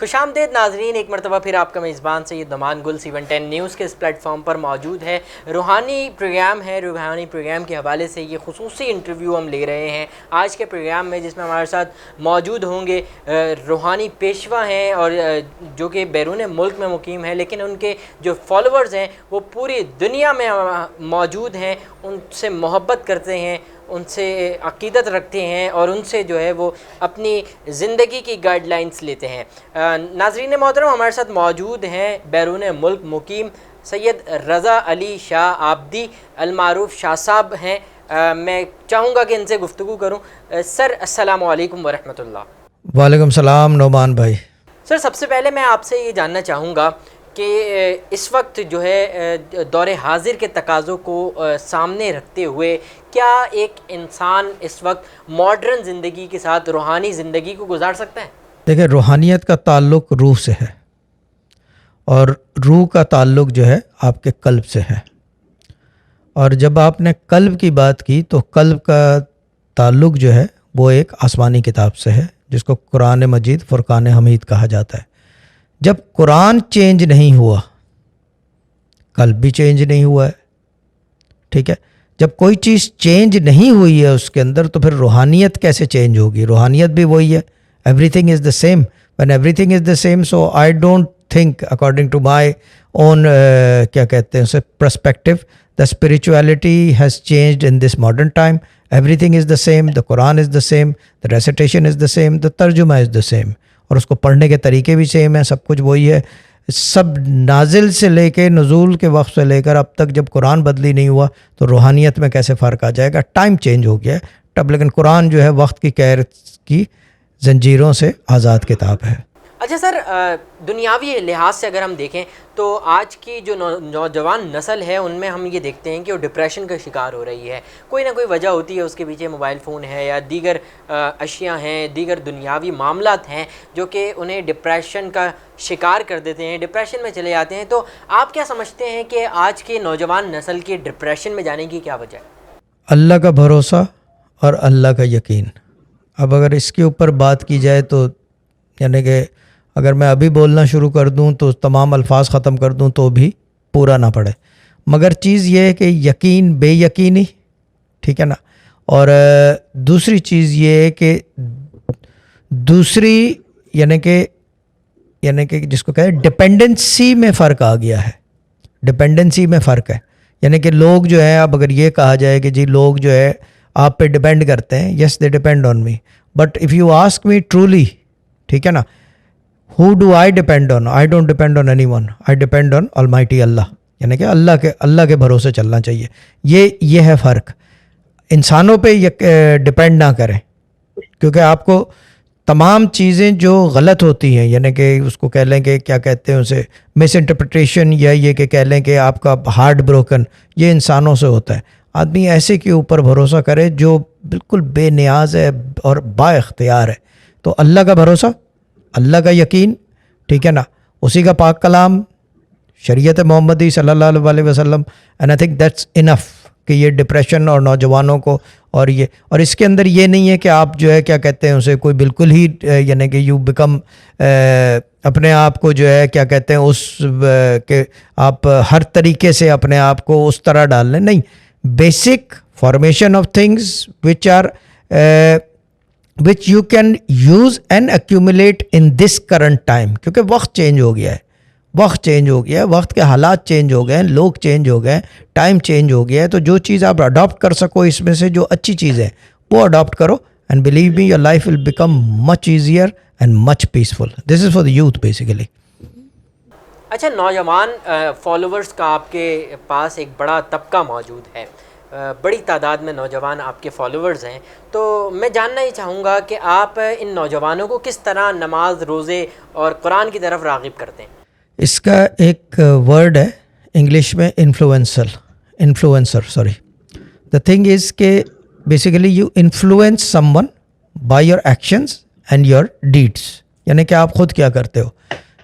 خوش آمدید ناظرین، ایک مرتبہ پھر آپ کا میزبان سید نعمان گل 710 نیوز کے اس پلیٹ فارم پر موجود ہے۔ روحانی پروگرام ہے، روحانی پروگرام کے حوالے سے یہ خصوصی انٹرویو ہم لے رہے ہیں آج کے پروگرام میں، جس میں ہمارے ساتھ موجود ہوں گے روحانی پیشوا ہیں اور جو کہ بیرون ملک میں مقیم ہیں، لیکن ان کے جو فالوورز ہیں وہ پوری دنیا میں موجود ہیں، ان سے محبت کرتے ہیں، ان سے عقیدت رکھتے ہیں اور ان سے جو ہے وہ اپنی زندگی کی گائیڈ لائنز لیتے ہیں۔ ناظرین محترم، ہمارے ساتھ موجود ہیں بیرون ملک مقیم سید رضا علی شاہ آبدی المعروف شاہ صاحب ہیں۔ میں چاہوں گا کہ ان سے گفتگو کروں۔ سر السلام علیکم ورحمۃ اللہ۔ وعلیکم السلام نعمان بھائی۔ سر سب سے پہلے میں آپ سے یہ جاننا چاہوں گا کہ اس وقت جو ہے دور حاضر کے تقاضوں کو سامنے رکھتے ہوئے کیا ایک انسان اس وقت ماڈرن زندگی کے ساتھ روحانی زندگی کو گزار سکتا ہے؟ دیکھیں، روحانیت کا تعلق روح سے ہے اور روح کا تعلق جو ہے آپ کے قلب سے ہے، اور جب آپ نے قلب کی بات کی تو قلب کا تعلق جو ہے وہ ایک آسمانی کتاب سے ہے جس کو قرآن مجید فرقان حمید کہا جاتا ہے۔ جب قرآن چینج نہیں ہوا، قلب بھی چینج نہیں ہوا ہے، ٹھیک ہے۔ جب کوئی چیز چینج نہیں ہوئی ہے اس کے اندر تو پھر روحانیت کیسے چینج ہوگی؟ روحانیت بھی وہی ہے، everything is the same. When everything is the same, so I don't think according to my own کیا کہتے ہیں اسے perspective, the spirituality has changed in this modern time. Everything is the same, the Quran is the same, the recitation is the same, the ترجمہ is the same, اور اس کو پڑھنے کے طریقے بھی سیم ہیں، سب کچھ وہی ہے۔ سب نازل سے لے کے نزول کے وقت سے لے کر اب تک جب قرآن بدلی نہیں ہوا تو روحانیت میں کیسے فرق آ جائے گا؟ ٹائم چینج ہو گیا ہے تب، لیکن قرآن جو ہے وقت کی قید کی زنجیروں سے آزاد کتاب ہے۔ اچھا سر، دنیاوی لحاظ سے اگر ہم دیکھیں تو آج کی جو نوجوان نسل ہے ان میں ہم یہ دیکھتے ہیں کہ وہ ڈپریشن کا شکار ہو رہی ہے۔ کوئی نہ کوئی وجہ ہوتی ہے، اس کے پیچھے موبائل فون ہے یا دیگر اشیاء ہیں، دیگر دنیاوی معاملات ہیں جو کہ انہیں ڈپریشن کا شکار کر دیتے ہیں، ڈپریشن میں چلے جاتے ہیں۔ تو آپ کیا سمجھتے ہیں کہ آج کی نوجوان نسل کی ڈپریشن میں جانے کی کیا وجہ ہے؟ اللہ کا بھروسہ اور اللہ کا یقین۔ اب اگر اس کے اوپر بات کی جائے تو یعنی کہ اگر میں ابھی بولنا شروع کر دوں تو تمام الفاظ ختم کر دوں تو بھی پورا نہ پڑے، مگر چیز یہ ہے کہ یقین بے یقینی، ٹھیک ہے نا، اور دوسری چیز یہ ہے کہ دوسری یعنی کہ جس کو کہے ڈپینڈنسی میں فرق آ گیا ہے، ڈپینڈنسی میں فرق ہے۔ یعنی کہ لوگ جو ہے، اب اگر یہ کہا جائے کہ جی لوگ جو ہے آپ پہ ڈپینڈ کرتے ہیں، yes they depend on me, but if you ask me truly, ٹھیک ہے نا، who do I depend on? I don't depend on anyone. I depend on Almighty Allah. یعنی کہ اللہ کے بھروسے چلنا چاہیے۔ یہ ہے فرق۔ انسانوں پہ ڈپینڈ نہ کریں، کیونکہ آپ کو تمام چیزیں جو غلط ہوتی ہیں، یعنی کہ اس کو کہہ لیں کہ کیا کہتے ہیں اسے مس انٹرپریٹیشن، یا یہ کہ کہہ لیں کہ آپ کا ہارٹ بروکن، یہ انسانوں سے ہوتا ہے۔ آدمی ایسے کے اوپر بھروسہ کرے جو بالکل بے نیاز ہے اور با اختیار ہے۔ تو اللہ کا بھروسہ، اللہ کا یقین، ٹھیک ہے نا، اسی کا پاک کلام، شریعت محمدی صلی اللہ علیہ وسلم، and I think that's enough کہ یہ ڈپریشن اور نوجوانوں کو اور اس کے اندر یہ نہیں ہے کہ آپ جو ہے کیا کہتے ہیں اسے کوئی بالکل ہی یعنی کہ یو بیکم اپنے آپ کو جو ہے کیا کہتے ہیں اس کہ آپ ہر طریقے سے اپنے آپ کو اس طرح ڈال لیں، نہیں، basic formation of things which you can use and accumulate in this current time، کیونکہ وقت چینج ہو گیا ہے، وقت کے حالات چینج ہو گئے ہیں، لوگ چینج ہو گئے ہیں، ٹائم چینج ہو گیا ہے۔ تو جو چیز آپ اڈاپٹ کر سکو اس میں سے جو اچھی چیز ہے وہ اڈاپٹ کرو، and believe me your life will become much easier and much peaceful. This is for the youth basically. اچھا، نوجوان فالوورز کا آپ کے پاس ایک بڑا طبقہ موجود ہے، بڑی تعداد میں نوجوان آپ کے فالوورز ہیں، تو میں جاننا ہی چاہوں گا کہ آپ ان نوجوانوں کو کس طرح نماز، روزے اور قرآن کی طرف راغب کرتے ہیں؟ اس کا ایک ورڈ ہے انگلش میں influencer sorry. The thing is کہ basically you influence someone by your actions and your deeds, یعنی کہ آپ خود کیا کرتے ہو۔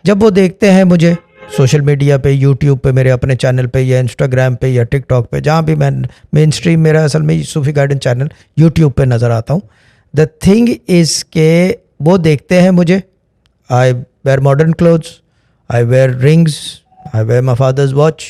جب وہ دیکھتے ہیں مجھے سوشل میڈیا پہ، یوٹیوب پہ، میرے اپنے چینل پہ، یا انسٹاگرام پہ، یا ٹک ٹاک پہ، جہاں بھی میں مین اسٹریم میرا اصل میں صوفی گائیڈنس چینل یوٹیوب پہ نظر آتا ہوں۔ دا تھنگ از کہ وہ دیکھتے ہیں مجھے، wear modern clothes, I wear rings, I wear my father's watch.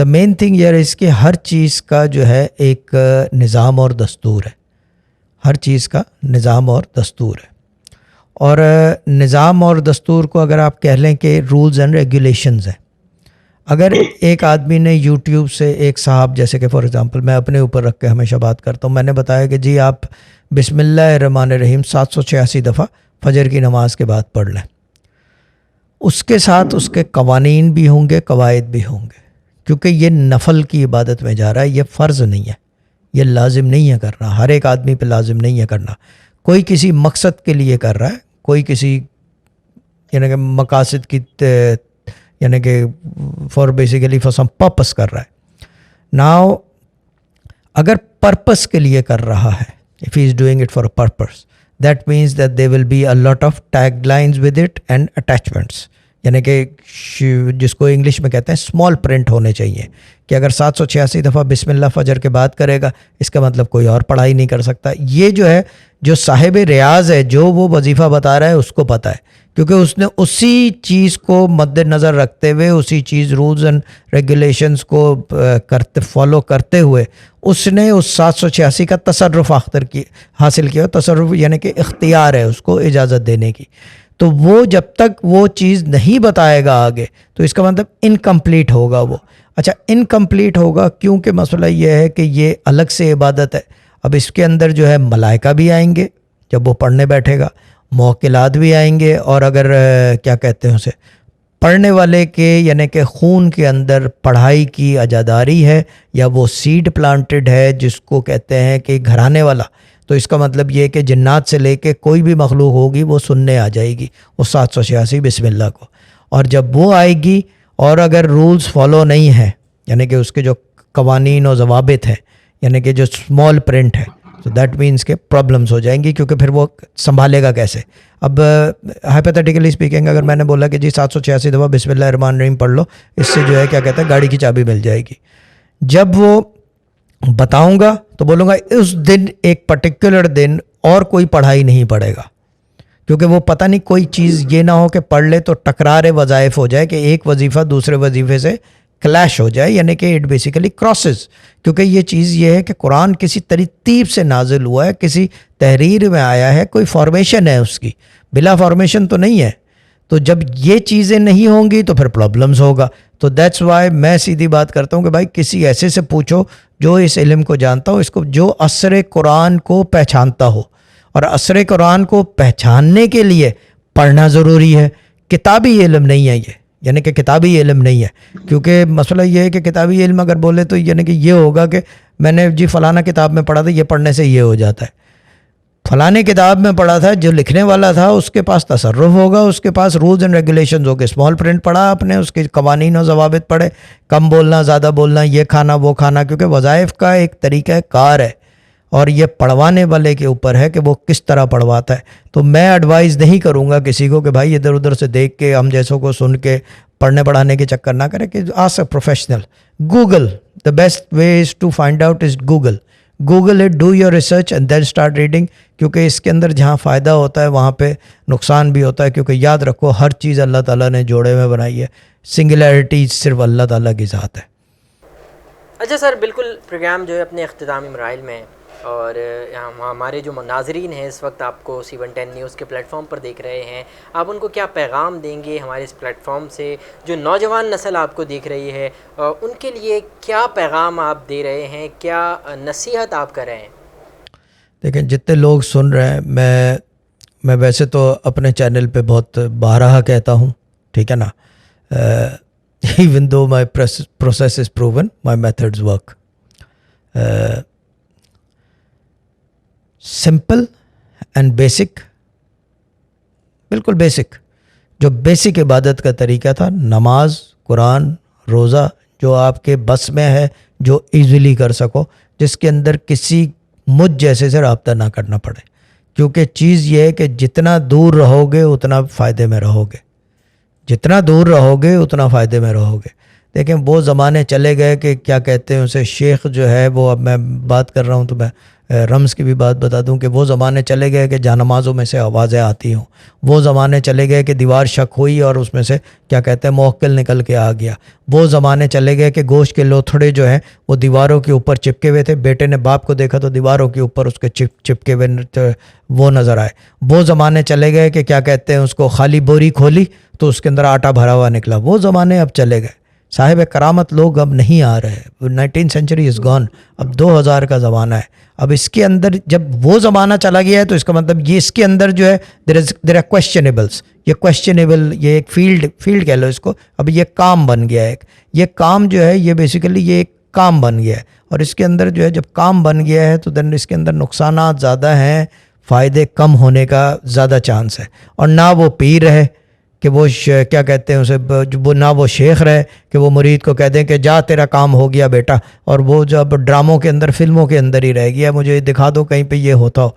The main thing یہ ہے اس کہ ہر چیز کا جو ہے ایک نظام اور دستور ہے، ہر چیز کا نظام اور دستور ہے. اور نظام اور دستور کو اگر آپ کہہ لیں کہ رولز اینڈ ریگولیشنز ہیں. اگر ایک آدمی نے یوٹیوب سے، ایک صاحب جیسے کہ فار ایگزامپل میں اپنے اوپر رکھ کے ہمیشہ بات کرتا ہوں، میں نے بتایا کہ جی آپ بسم اللہ الرحمن الرحیم 786 دفعہ فجر کی نماز کے بعد پڑھ لیں. اس کے ساتھ اس کے قوانین بھی ہوں گے، قواعد بھی ہوں گے، کیونکہ یہ نفل کی عبادت میں جا رہا ہے، یہ فرض نہیں ہے، یہ لازم نہیں ہے کرنا، ہر ایک آدمی پہ لازم نہیں ہے کرنا. کوئی کسی مقصد کے لیے کر رہا ہے، کوئی کسی یعنی کہ مقاصد کی یعنی کہ for basically for some purpose کر رہا ہے. ناؤ اگر پرپس کے لیے کر رہا ہے، if he is doing it for a purpose, that means that there will be a lot of taglines with it and attachments. یعنی کہ جس کو انگلش میں کہتے ہیں اسمال پرنٹ ہونے چاہیے کہ اگر 786 دفعہ بسم اللہ فجر کے بعد کرے گا اس کا مطلب کوئی اور پڑھائی نہیں کر سکتا. یہ جو ہے جو صاحب ریاض ہے، جو وہ وظیفہ بتا رہا ہے اس کو پتہ ہے، کیونکہ اس نے اسی چیز کو مد نظر رکھتے ہوئے، اسی چیز رولز اینڈ ریگولیشنز کو فالو کرتے ہوئے اس نے اس 786 کا تصرف حاصل کیا. تصرف یعنی کہ اختیار ہے اس کو اجازت دینے کی. تو وہ جب تک وہ چیز نہیں بتائے گا آگے تو اس کا مطلب انکمپلیٹ ہوگا وہ. اچھا انکمپلیٹ ہوگا کیونکہ مسئلہ یہ ہے کہ یہ الگ سے عبادت ہے. اب اس کے اندر جو ہے ملائکہ بھی آئیں گے جب وہ پڑھنے بیٹھے گا، موکلات بھی آئیں گے، اور اگر کیا کہتے ہیں اسے پڑھنے والے کے یعنی کہ خون کے اندر پڑھائی کی عزاداری ہے یا وہ سیڈ پلانٹڈ ہے جس کو کہتے ہیں کہ گھرانے والا، تو اس کا مطلب یہ کہ جنات سے لے کے کوئی بھی مخلوق ہوگی وہ سننے آ جائے گی وہ 786 بسم اللہ کو. اور جب وہ آئے گی اور اگر رولز فالو نہیں ہیں یعنی کہ اس کے جو قوانین و ضوابط ہیں یعنی کہ جو اسمال پرنٹ ہے، تو دیٹ مینس کہ پرابلمس ہو جائیں گی، کیونکہ پھر وہ سنبھالے گا کیسے. اب ہائپوتھیٹیکلی اسپیکنگ اگر میں نے بولا کہ جی 786 دفعہ بسم اللہ الرحمن الرحیم پڑھ لو، اس سے جو ہے کیا کہتے ہیں گاڑی کی چابی مل جائے گی. جب وہ بتاؤں گا تو بولوں گا اس دن ایک پرٹیکولر دن اور کوئی پڑھائی نہیں پڑھے گا، کیونکہ وہ پتہ نہیں کوئی چیز یہ نہ ہو کہ پڑھ لے تو ٹکرار وظائف ہو جائے کہ ایک وظیفہ دوسرے وظیفے سے کلیش ہو جائے، یعنی کہ اٹ بیسیکلی کراسز. کیونکہ یہ چیز یہ ہے کہ قرآن کسی ترتیب سے نازل ہوا ہے، کسی تحریر میں آیا ہے، کوئی فارمیشن ہے اس کی، بلا فارمیشن تو نہیں ہے. تو جب یہ چیزیں نہیں ہوں گی تو پھر پرابلمز ہوگا. تو دیٹس وائی میں سیدھی بات کرتا ہوں کہ بھائی کسی ایسے سے پوچھو جو اس علم کو جانتا ہو، اس کو جو اثر قرآن کو پہچانتا ہو. اور اثر قرآن کو پہچاننے کے لیے پڑھنا ضروری ہے، کتابی علم نہیں ہے یہ، یعنی کہ کتابی علم نہیں ہے. کیونکہ مسئلہ یہ ہے کہ کتابی علم اگر بولے تو یعنی کہ یہ ہوگا کہ میں نے جی فلانا کتاب میں پڑھا تھا، یہ پڑھنے سے یہ ہو جاتا ہے. فلانے کتاب میں پڑھا تھا، جو لکھنے والا تھا اس کے پاس تصرف ہوگا، اس کے پاس رولز اینڈ ریگولیشنز ہوگے. اسمال پرنٹ پڑھا آپ نے، اس کے قوانین و ضوابط پڑھے، کم بولنا، زیادہ بولنا، یہ کھانا وہ کھانا، کیونکہ وظائف کا ایک طریقہ کار ہے اور یہ پڑھوانے والے کے اوپر ہے کہ وہ کس طرح پڑھواتا ہے. تو میں ایڈوائز نہیں کروں گا کسی کو کہ بھائی ادھر ادھر سے دیکھ کے ہم جیسوں کو سن کے پڑھنے پڑھانے کے چکر نہ کرے، کہ ask professional. Google the best ways to find out is Google it, do your research and then start reading. کیونکہ اس کے اندر جہاں فائدہ ہوتا ہے وہاں پہ نقصان بھی ہوتا ہے. کیونکہ یاد رکھو ہر چیز اللہ تعالیٰ نے جوڑے میں بنائی ہے، سنگولیرٹی صرف اللہ تعالیٰ کی ذات ہے. اچھا سر، بالکل پروگرام جو ہے اپنے اختتامی مراحل میں، اور ہمارے جو ناظرین ہیں اس وقت آپ کو C110 نیوز کے پلیٹ فارم پر دیکھ رہے ہیں، آپ ان کو کیا پیغام دیں گے ہمارے اس پلیٹ فارم سے؟ جو نوجوان نسل آپ کو دیکھ رہی ہے ان کے لیے کیا پیغام آپ دے رہے ہیں، کیا نصیحت آپ کر رہے ہیں؟ دیکھیں جتنے لوگ سن رہے ہیں، میں ویسے تو اپنے چینل پہ بہت بارہا کہتا ہوں، ٹھیک ہے نا، even though my process is proven, my methods work. Simple and basic, بالکل بیسک، جو بیسک عبادت کا طریقہ تھا، نماز، قرآن، روزہ، جو آپ کے بس میں ہے، جو ایزیلی کر سکو، جس کے اندر کسی مجھ جیسے سے رابطہ نہ کرنا پڑے. کیونکہ چیز یہ ہے کہ جتنا دور رہو گے اتنا فائدے میں رہو گے، جتنا دور رہو گے اتنا فائدے میں رہو گے. دیکھیں وہ زمانے چلے گئے کہ کیا کہتے ہیں اسے شیخ جو ہے وہ, اب میں بات کر رہا ہوں تو میں رمز کی بھی بات بتا دوں کہ وہ زمانے چلے گئے کہ جانمازوں میں سے آوازیں آتی ہوں. وہ زمانے چلے گئے کہ دیوار شک ہوئی اور اس میں سے کیا کہتے ہیں موکل نکل کے آ گیا. وہ زمانے چلے گئے کہ گوشت کے لوتھڑے جو ہیں وہ دیواروں کے اوپر چپکے ہوئے تھے, بیٹے نے باپ کو دیکھا تو دیواروں کے اوپر اس کے چپکے ہوئے وہ نظر آئے. وہ زمانے چلے گئے کہ کیا کہتے ہیں اس کو خالی بوری کھولی تو اس کے اندر آٹا بھرا ہوا نکلا. وہ زمانے اب چلے گئے. صاحب کرامت لوگ اب نہیں آ رہے. 19th century از گون. اب 2000 کا زمانہ ہے. اب اس کے اندر جب وہ زمانہ چلا گیا ہے تو اس کا مطلب یہ اس کے اندر جو ہے دیر آر کویسچنیبلس. یہ کویسچنیبل, یہ ایک فیلڈ کہہ لو اس کو. اب یہ کام بن گیا ہے. یہ کام جو ہے یہ بیسیکلی یہ ایک کام بن گیا ہے, اور اس کے اندر جو ہے جب کام بن گیا ہے تو دین اس کے اندر نقصانات زیادہ ہیں, فائدے کم ہونے کا زیادہ چانس ہے. اور نہ وہ پیر ہے کہ وہ کیا کہتے ہیں اسے, وہ نہ وہ شیخ رہے کہ وہ مرید کو کہہ دیں کہ جا تیرا کام ہو گیا بیٹا, اور وہ جب ڈراموں کے اندر فلموں کے اندر ہی رہ گیا, مجھے دکھا دو کہیں پہ یہ ہوتا ہو.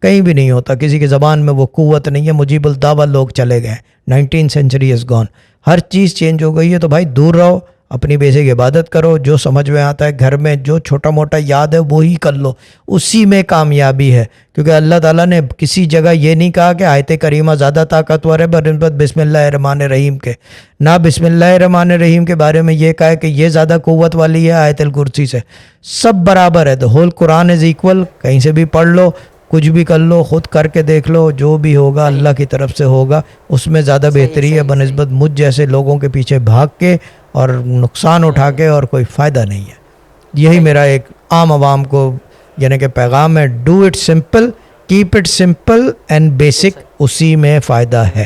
کہیں بھی نہیں ہوتا. کسی کی زبان میں وہ قوت نہیں ہے. مجیب الدعوہ لوگ چلے گئے. 19th century از گون. ہر چیز چینج ہو گئی ہے. تو بھائی دور رہو, اپنی بیسک عبادت کرو, جو سمجھ میں آتا ہے گھر میں جو چھوٹا موٹا یاد ہے وہی کر لو, اسی میں کامیابی ہے. کیونکہ اللہ تعالیٰ نے کسی جگہ یہ نہیں کہا کہ آیت کریمہ زیادہ طاقتور ہے بنسبت بسم اللہ الرحمن الرحیم کے. نہ بسم اللہ الرحمن الرحیم کے بارے میں یہ کہا ہے کہ یہ زیادہ قوت والی ہے آیت الکرسی سے. سب برابر ہے. Whole Quran is equal. کہیں سے بھی پڑھ لو, کچھ بھی کر لو, خود کر کے دیکھ لو, جو بھی ہوگا اللہ کی طرف سے ہوگا. اس میں زیادہ بہتری ہے بنسبت مجھ جیسے لوگوں کے پیچھے بھاگ کے اور نقصان اٹھا کے, اور کوئی فائدہ نہیں ہے. یہی میرا ایک عام عوام کو یعنی کہ پیغام ہے. Do it simple, keep it simple and basic, اسی میں فائدہ ہے.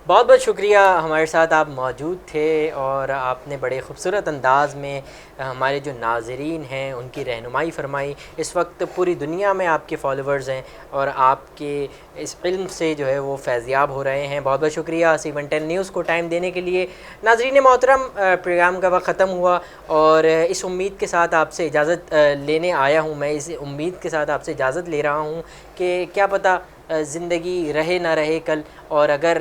بہت بہت شکریہ, ہمارے ساتھ آپ موجود تھے اور آپ نے بڑے خوبصورت انداز میں ہمارے جو ناظرین ہیں ان کی رہنمائی فرمائی. اس وقت پوری دنیا میں آپ کے فالوورز ہیں اور آپ کے اس علم سے جو ہے وہ فیضیاب ہو رہے ہیں. بہت بہت شکریہ C110 نیوز کو ٹائم دینے کے لیے. ناظرین محترم, پروگرام کا وقت ختم ہوا اور اس امید کے ساتھ آپ سے اجازت لینے آیا ہوں. میں اس امید کے ساتھ آپ سے اجازت لے رہا ہوں کہ کیا پتہ زندگی رہے نہ رہے کل, اور اگر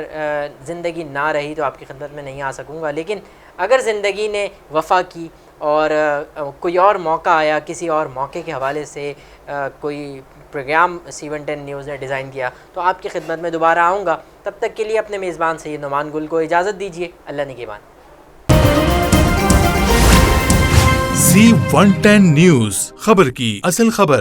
زندگی نہ رہی تو آپ کی خدمت میں نہیں آ سکوں گا, لیکن اگر زندگی نے وفا کی اور کوئی اور موقع آیا, کسی اور موقع کے حوالے سے کوئی پروگرام C110 نیوز نے ڈیزائن کیا تو آپ کی خدمت میں دوبارہ آؤں گا. تب تک کے لیے اپنے میزبان سید نعمان گل کو اجازت دیجیے. اللہ نگہبان. C110 نیوز, خبر کی اصل خبر.